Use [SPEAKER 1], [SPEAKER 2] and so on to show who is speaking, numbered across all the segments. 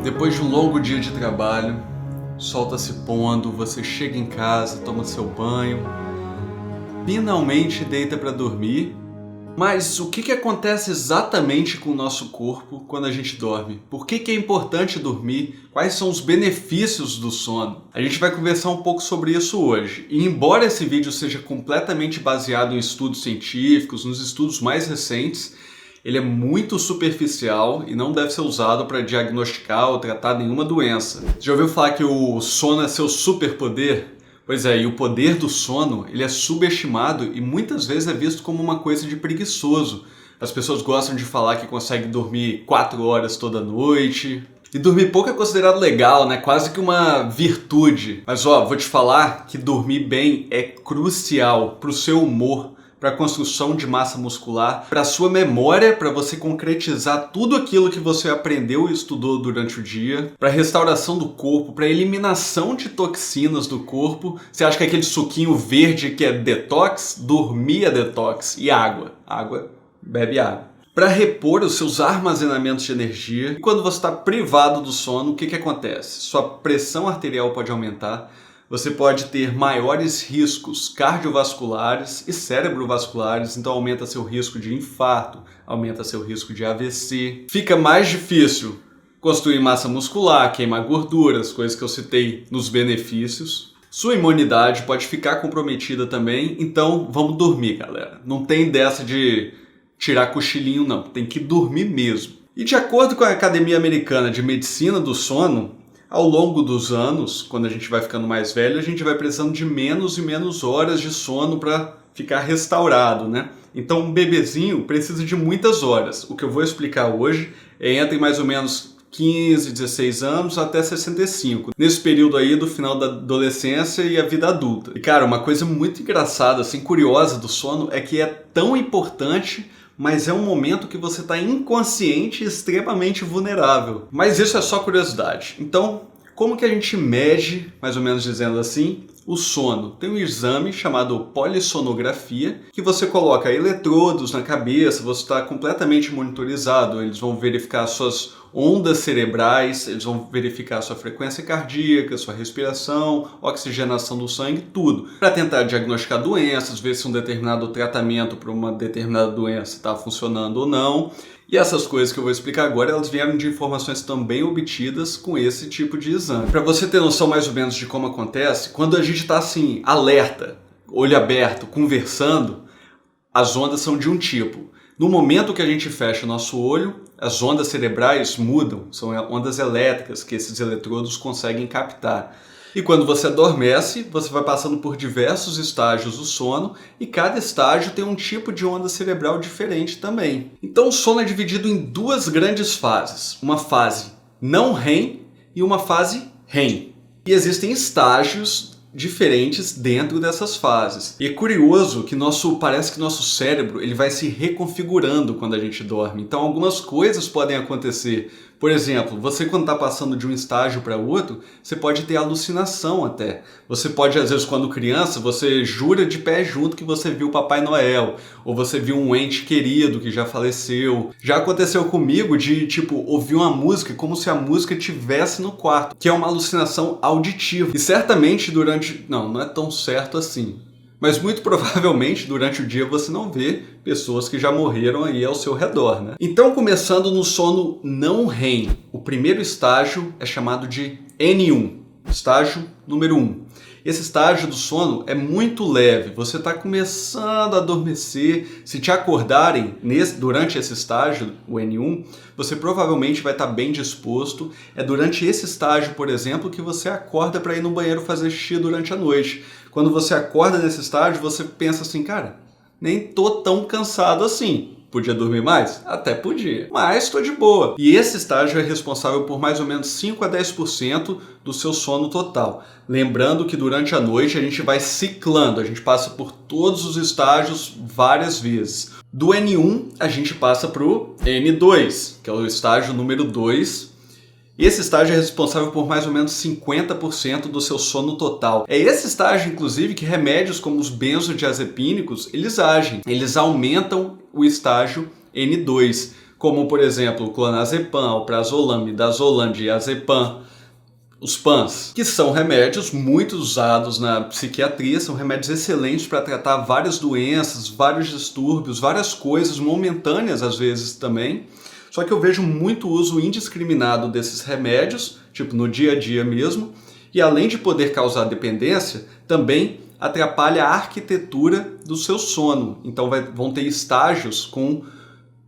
[SPEAKER 1] Depois de um longo dia de trabalho, o sol está se pondo, você chega em casa, toma seu banho, finalmente deita para dormir. Mas o que acontece exatamente com o nosso corpo quando a gente dorme? Por que é importante dormir? Quais são os benefícios do sono? A gente vai conversar um pouco sobre isso hoje. E embora esse vídeo seja completamente baseado em estudos científicos, nos estudos mais recentes, ele é muito superficial e não deve ser usado para diagnosticar ou tratar nenhuma doença. Você já ouviu falar que o sono é seu superpoder? Pois é, e o poder do sono, ele é subestimado e muitas vezes é visto como uma coisa de preguiçoso. As pessoas gostam de falar que conseguem dormir 4 horas toda noite. E dormir pouco é considerado legal, né? Quase que uma virtude. Mas vou te falar que dormir bem é crucial para o seu humor, para a construção de massa muscular, para a sua memória, para você concretizar tudo aquilo que você aprendeu e estudou durante o dia, para a restauração do corpo, para a eliminação de toxinas do corpo. Você acha que aquele suquinho verde que é detox? Dormir é detox. E água. Água, bebe água. Para repor os seus armazenamentos de energia. E quando você está privado do sono, o que acontece? Sua pressão arterial pode aumentar, você pode ter maiores riscos cardiovasculares e cerebrovasculares, então aumenta seu risco de infarto, aumenta seu risco de AVC. Fica mais difícil construir massa muscular, queimar gorduras, coisas que eu citei nos benefícios. Sua imunidade pode ficar comprometida também, então vamos dormir, galera. Não tem dessa de tirar cochilinho, não. Tem que dormir mesmo. E de acordo com a Academia Americana de Medicina do Sono, ao longo dos anos, quando a gente vai ficando mais velho, a gente vai precisando de menos e menos horas de sono para ficar restaurado, né? Então um bebezinho precisa de muitas horas. O que eu vou explicar hoje é entre mais ou menos 15, 16 anos até 65. Nesse período aí do final da adolescência e a vida adulta. E cara, uma coisa muito engraçada, assim, curiosa do sono é que é tão importante, mas é um momento que você está inconsciente e extremamente vulnerável. Mas isso é só curiosidade. Então, como que a gente mede, mais ou menos dizendo assim, o sono? Tem um exame chamado polissonografia, que você coloca eletrodos na cabeça, você está completamente monitorizado, eles vão verificar suas ondas cerebrais, eles vão verificar sua frequência cardíaca, sua respiração, oxigenação do sangue, tudo, para tentar diagnosticar doenças, ver se um determinado tratamento para uma determinada doença está funcionando ou não. E essas coisas que eu vou explicar agora, elas vieram de informações também obtidas com esse tipo de exame. Para você ter noção mais ou menos de como acontece, quando a gente está assim, alerta, olho aberto, conversando, as ondas são de um tipo. No momento que a gente fecha o nosso olho, as ondas cerebrais mudam, são ondas elétricas que esses eletrodos conseguem captar. E quando você adormece, você vai passando por diversos estágios do sono e cada estágio tem um tipo de onda cerebral diferente também. Então o sono é dividido em duas grandes fases, uma fase não REM e uma fase REM. E existem estágios diferentes dentro dessas fases. E é curioso que parece que nosso cérebro ele vai se reconfigurando quando a gente dorme. Então algumas coisas podem acontecer. Por exemplo, você quando está passando de um estágio para outro, você pode ter alucinação até. Você pode, às vezes, quando criança, você jura de pé junto que você viu o Papai Noel, ou você viu um ente querido que já faleceu. Já aconteceu comigo de, ouvir uma música como se a música estivesse no quarto, que é uma alucinação auditiva. E certamente não é tão certo assim. Mas muito provavelmente durante o dia você não vê pessoas que já morreram aí ao seu redor, né? Então, começando no sono não REM, o primeiro estágio é chamado de N1, estágio número 1. Esse estágio do sono é muito leve, você está começando a adormecer. Se te acordarem durante esse estágio, o N1, você provavelmente vai estar bem disposto. É durante esse estágio, por exemplo, que você acorda para ir no banheiro fazer xixi durante a noite. Quando você acorda nesse estágio, você pensa assim, cara, nem tô tão cansado assim. Podia dormir mais? Até podia, mas estou de boa. E esse estágio é responsável por mais ou menos 5 a 10% do seu sono total. Lembrando que durante a noite a gente vai ciclando, a gente passa por todos os estágios várias vezes. Do N1 a gente passa para o N2, que é o estágio número 2. Esse estágio é responsável por mais ou menos 50% do seu sono total. É esse estágio, inclusive, que remédios como os benzodiazepínicos, eles agem. Eles aumentam o estágio N2. como por exemplo o clonazepam, alprazolam, midazolam, diazepam, os PANs, que são remédios muito usados na psiquiatria, são remédios excelentes para tratar várias doenças, vários distúrbios, várias coisas momentâneas às vezes também. Só que eu vejo muito uso indiscriminado desses remédios, tipo no dia a dia mesmo, e além de poder causar dependência, também atrapalha a arquitetura do seu sono. Então vão ter estágios com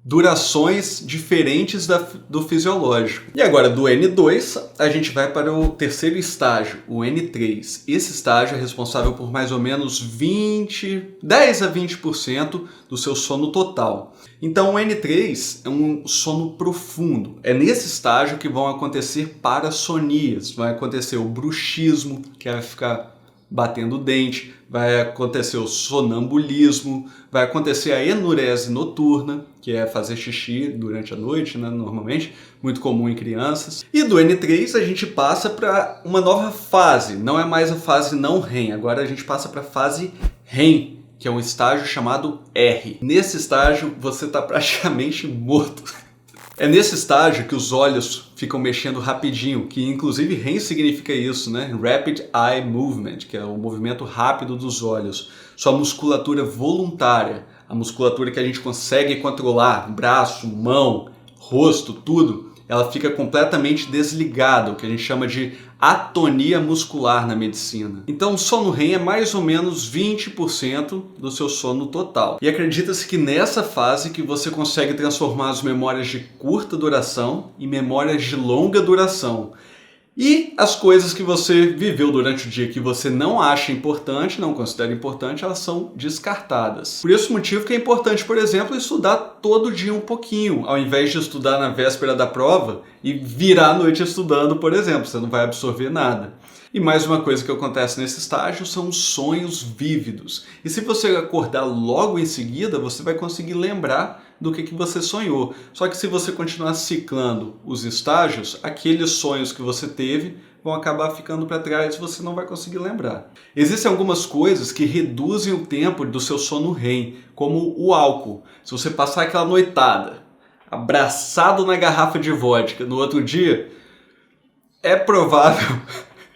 [SPEAKER 1] durações diferentes do fisiológico. E agora, do N2, a gente vai para o terceiro estágio, o N3. Esse estágio é responsável por mais ou menos 10 a 20% do seu sono total. Então, o N3 é um sono profundo. É nesse estágio que vão acontecer parassonias, vai acontecer o bruxismo, que vai ficar batendo o dente, vai acontecer o sonambulismo, vai acontecer a enurese noturna, que é fazer xixi durante a noite, né, normalmente, muito comum em crianças. E do N3 a gente passa para uma nova fase, não é mais a fase não REM, agora a gente passa para a fase REM, que é um estágio chamado R. Nesse estágio você está praticamente morto. É nesse estágio que os olhos ficam mexendo rapidinho, que inclusive REM significa isso, né? Rapid Eye Movement, que é o movimento rápido dos olhos. Sua musculatura voluntária, a musculatura que a gente consegue controlar, braço, mão, rosto, tudo, ela fica completamente desligada, o que a gente chama de atonia muscular na medicina. Então o sono REM é mais ou menos 20% do seu sono total. E acredita-se que nessa fase que você consegue transformar as memórias de curta duração em memórias de longa duração. E as coisas que você viveu durante o dia que você não acha importante, não considera importante, elas são descartadas. Por esse motivo que é importante, por exemplo, estudar todo dia um pouquinho, ao invés de estudar na véspera da prova e virar a noite estudando, por exemplo, você não vai absorver nada. E mais uma coisa que acontece nesse estágio são os sonhos vívidos. E se você acordar logo em seguida, você vai conseguir lembrar do que você sonhou. Só que se você continuar ciclando os estágios, aqueles sonhos que você teve vão acabar ficando para trás e você não vai conseguir lembrar. Existem algumas coisas que reduzem o tempo do seu sono REM, como o álcool. Se você passar aquela noitada, abraçado na garrafa de vodka no outro dia, é provável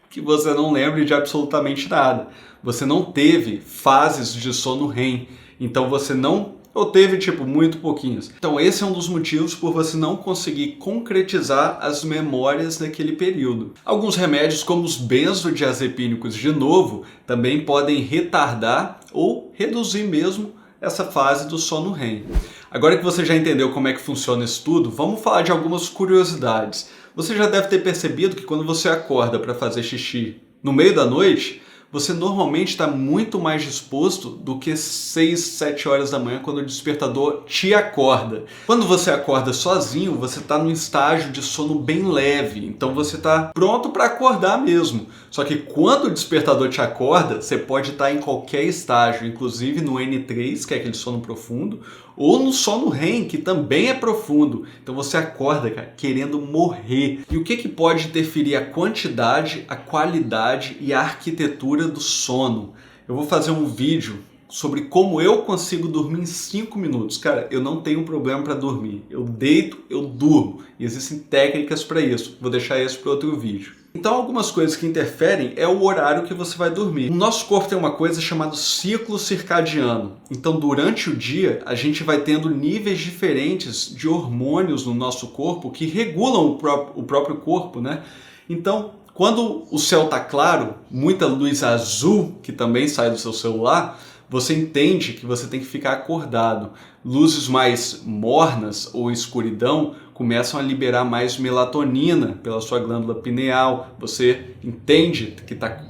[SPEAKER 1] que você não lembre de absolutamente nada. Você não teve fases de sono REM, então você não... ou teve, muito pouquinhos. Então esse é um dos motivos por você não conseguir concretizar as memórias naquele período. Alguns remédios, como os benzodiazepínicos, de novo, também podem retardar ou reduzir mesmo essa fase do sono REM. Agora que você já entendeu como é que funciona isso tudo, vamos falar de algumas curiosidades. Você já deve ter percebido que quando você acorda para fazer xixi no meio da noite, você normalmente está muito mais disposto do que 6, 7 horas da manhã quando o despertador te acorda. Quando você acorda sozinho, você está num estágio de sono bem leve, então você está pronto para acordar mesmo. Só que quando o despertador te acorda, você pode estar em qualquer estágio, inclusive no N3, que é aquele sono profundo, ou no sono REM, que também é profundo. Então você acorda, cara, querendo morrer. E o que pode interferir a quantidade, a qualidade e a arquitetura do sono? Eu vou fazer um vídeo sobre como eu consigo dormir em 5 minutos. Cara, eu não tenho problema para dormir. Eu deito, eu durmo. E existem técnicas para isso. Vou deixar esse para outro vídeo. Então, algumas coisas que interferem é o horário que você vai dormir. O nosso corpo tem uma coisa chamada ciclo circadiano. Então, durante o dia, a gente vai tendo níveis diferentes de hormônios no nosso corpo que regulam o próprio corpo, né? Então, quando o céu está claro, muita luz azul, que também sai do seu celular, você entende que você tem que ficar acordado. Luzes mais mornas ou escuridão começam a liberar mais melatonina pela sua glândula pineal. Você entende que está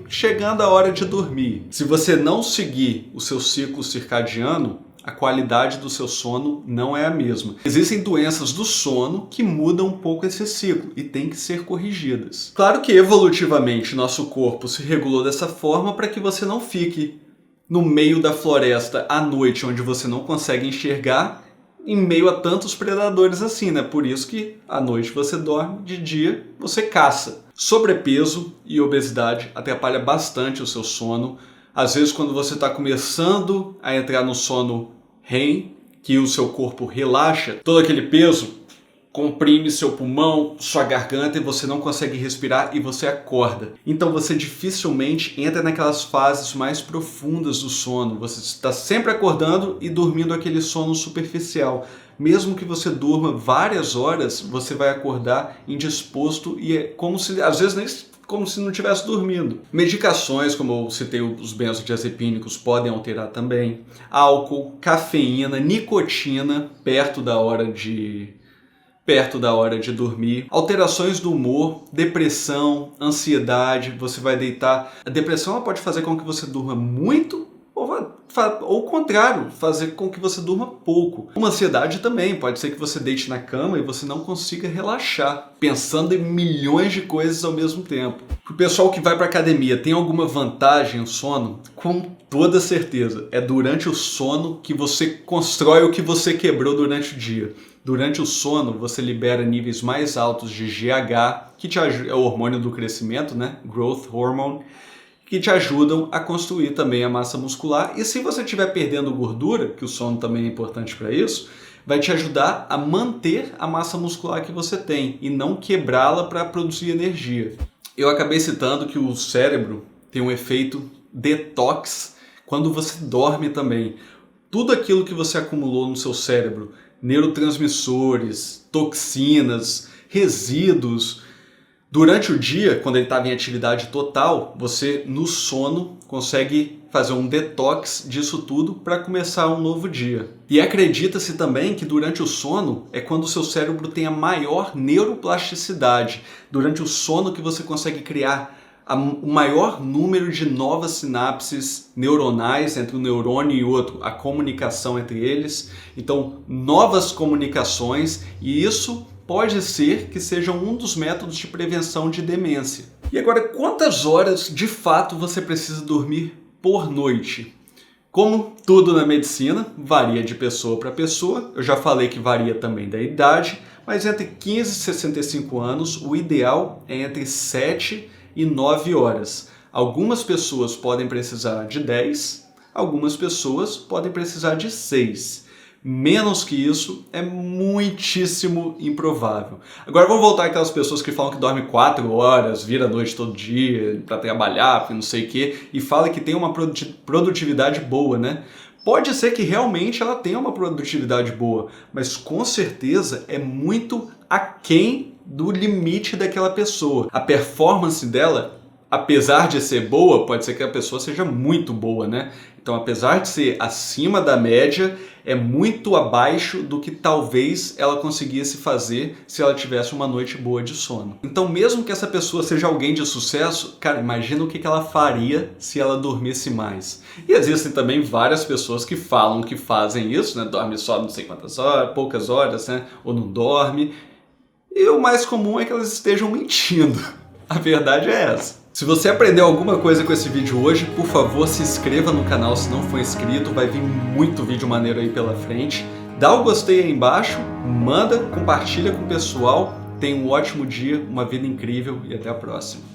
[SPEAKER 1] chegando a hora de dormir. Se você não seguir o seu ciclo circadiano, a qualidade do seu sono não é a mesma. Existem doenças do sono que mudam um pouco esse ciclo e têm que ser corrigidas. Claro que evolutivamente nosso corpo se regulou dessa forma para que você não fique no meio da floresta à noite, onde você não consegue enxergar, em meio a tantos predadores assim, né? Por isso que à noite você dorme, de dia você caça. Sobrepeso e obesidade atrapalha bastante o seu sono. Às vezes, quando você está começando a entrar no sono REM, que o seu corpo relaxa, todo aquele peso comprime seu pulmão, sua garganta e você não consegue respirar e você acorda. Então você dificilmente entra naquelas fases mais profundas do sono. Você está sempre acordando e dormindo aquele sono superficial. Mesmo que você durma várias horas, você vai acordar indisposto e é como se, às vezes, nem como se não estivesse dormindo. Medicações, como eu citei, os benzodiazepínicos podem alterar também. Álcool, cafeína, nicotina perto da hora de dormir, alterações do humor, depressão, ansiedade, você vai deitar. A depressão ela pode fazer com que você durma muito ou o contrário, fazer com que você durma pouco. Uma ansiedade também, pode ser que você deite na cama e você não consiga relaxar, pensando em milhões de coisas ao mesmo tempo. Para o pessoal que vai para academia, tem alguma vantagem o sono? Com toda certeza. É durante o sono que você constrói o que você quebrou durante o dia. Durante o sono, você libera níveis mais altos de GH, que é o hormônio do crescimento, né? Growth Hormone, que te ajudam a construir também a massa muscular. E se você estiver perdendo gordura, que o sono também é importante para isso, vai te ajudar a manter a massa muscular que você tem e não quebrá-la para produzir energia. Eu acabei citando que o cérebro tem um efeito detox quando você dorme também. Tudo aquilo que você acumulou no seu cérebro, neurotransmissores, toxinas, resíduos, durante o dia, quando ele estava em atividade total, você no sono consegue fazer um detox disso tudo para começar um novo dia. E acredita-se também que durante o sono é quando o seu cérebro tem a maior neuroplasticidade. Durante o sono que você consegue criar o maior número de novas sinapses neuronais entre um neurônio e outro, a comunicação entre eles. Então, novas comunicações, e isso pode ser que seja um dos métodos de prevenção de demência. E agora, quantas horas de fato você precisa dormir por noite? Como tudo na medicina, varia de pessoa para pessoa. Eu já falei que varia também da idade, mas entre 15 e 65 anos, o ideal é entre 7 e 9 horas. Algumas pessoas podem precisar de 10, algumas pessoas podem precisar de 6. Menos que isso é muitíssimo improvável. Agora vamos voltar àquelas pessoas que falam que dormem 4 horas, vira a noite todo dia para trabalhar, não sei o quê, e fala que tem uma produtividade boa, né? Pode ser que realmente ela tenha uma produtividade boa, mas com certeza é muito aquém do limite daquela pessoa. A performance dela, apesar de ser boa, pode ser que a pessoa seja muito boa, né? Então, apesar de ser acima da média, é muito abaixo do que talvez ela conseguisse fazer se ela tivesse uma noite boa de sono. Então, mesmo que essa pessoa seja alguém de sucesso, cara, imagina o que ela faria se ela dormisse mais. E existem também várias pessoas que falam que fazem isso, né? Dorme só não sei quantas horas, poucas horas, né? Ou não dorme. E o mais comum é que elas estejam mentindo. A verdade é essa. Se você aprendeu alguma coisa com esse vídeo hoje, por favor, se inscreva no canal se não for inscrito, vai vir muito vídeo maneiro aí pela frente. Dá o gostei aí embaixo, manda, compartilha com o pessoal. Tenha um ótimo dia, uma vida incrível e até a próxima.